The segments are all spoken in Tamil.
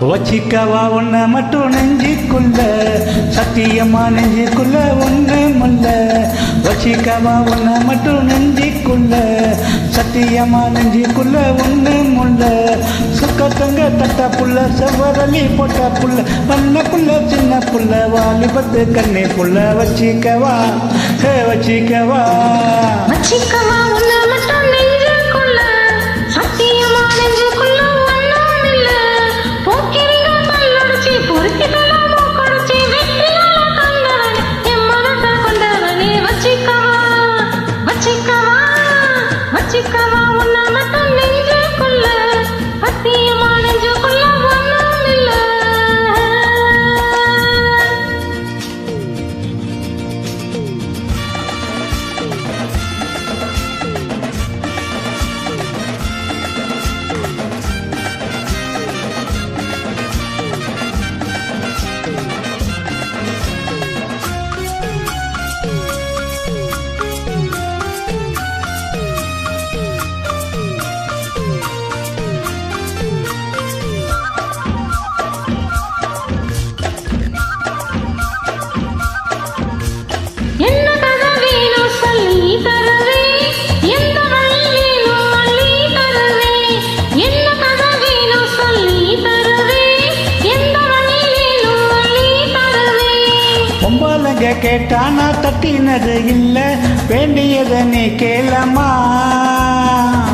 வச்சிக்கவா உன்னை மட்டும் நெஞ்சிக்குள்ள, சத்தியமா நெஞ்சிக்குள்ள ஒண்ணு முல்ல. வச்சிக்கவா உன்னை மட்டும் நெஞ்சிக்குள்ள, சத்தியமா நெஞ்சிக்குள்ள ஒண்ணு முல்ல. சுக்கத்தங்க தட்ட புள்ள, செவ்வரளி போட்ட புள்ள, பண்ண புள்ள, சின்ன புள்ள, வாலிபத்து கண்ணே புள்ள. வச்சிக்கவா வச்சிக்கவா வச்சிக்கவா உன்னை மட்டும் நெஞ்சுக்குள்ள, சத்தியமா நெஞ்சுக்குள்ள ஒண்ணும் இல்ல. போக்கிரிங்க பல்லடிச்சு பொறுக்கிட்டலாம் மூக்கடிச்சு வெற்றியால கண்டவனே என் மனச கொண்டவனே. வச்சிக்கவா வச்சிக்கவா வச்சிக்கவா உன்னை மட்டும் நெஞ்சுக்குள்ள, சத்தியமா நெஞ்சுக்குள்ள ஒண்ணும் இல்ல. என்ன கதை வேணும் சொல்லி தருவே, எந்த வழி வேணும் அள்ளி தருவே. என்ன கதை வேணும் சொல்லி தருவே, எந்த வழி வேணும் அள்ளி தருவே. பொம்பளைங்க கேட்டா நான் தட்டினது இல்ல, வேண்டியதை நீ கேளமா.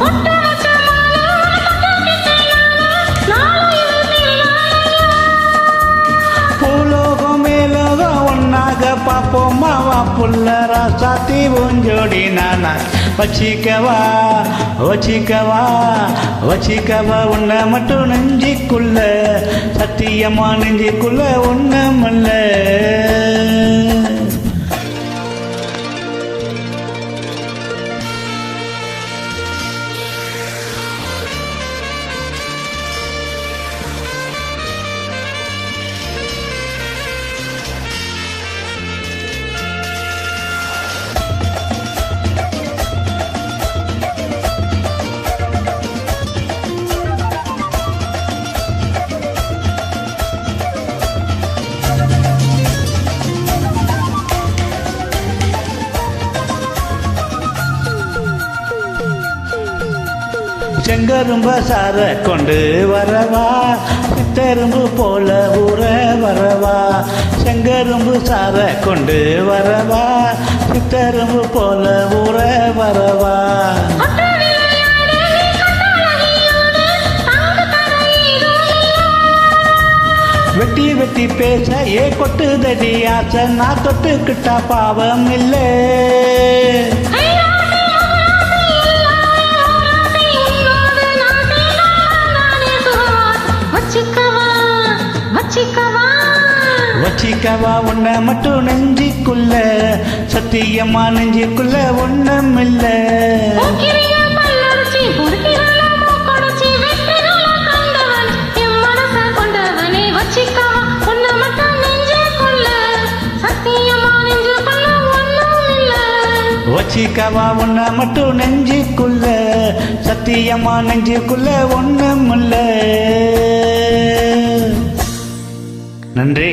பொட்டு வச்ச மாலை தொட்டுக்கிட்ட நானும் இருந்தேன். பூலோகம் மேலோகம் ஒன்னாக பாப்போமா, வா புள்ள ராசாத்தி ஊஞ்சோடி நானா. வச்சிக்கவா வச்சிக்கவா வச்சிக்கவா உன்னை மட்டும் நெஞ்சிக்குள்ள, சத்தியமா நெஞ்சிக்குள்ள ஒண்ணுமில்ல. செங்கரும்ப சார கொண்டு வரவா, சித்தரும்பு போல ஊற வரவா. செங்கரும்பு சார கொண்டு வரவா, சித்தரும்பு போல ஊற வரவா. வெட்டி வெட்டி பேச ஏ கொட்டுதடி ஆசை, நான் தொட்டுக்கிட்டா பாவம் இல்லை. வச்சிக்கவா உன்னை மட்டும் நெஞ்சிக்குள்ள, சத்தியமா நெஞ்சிக்குள்ள ஒண்ணுமில்ல. வச்சிக்கவா உன்னை மட்டும் நெஞ்சிக்குள்ள, சத்தியமா நெஞ்சிக்குள்ள ஒண்ணுமில்ல. நன்றி.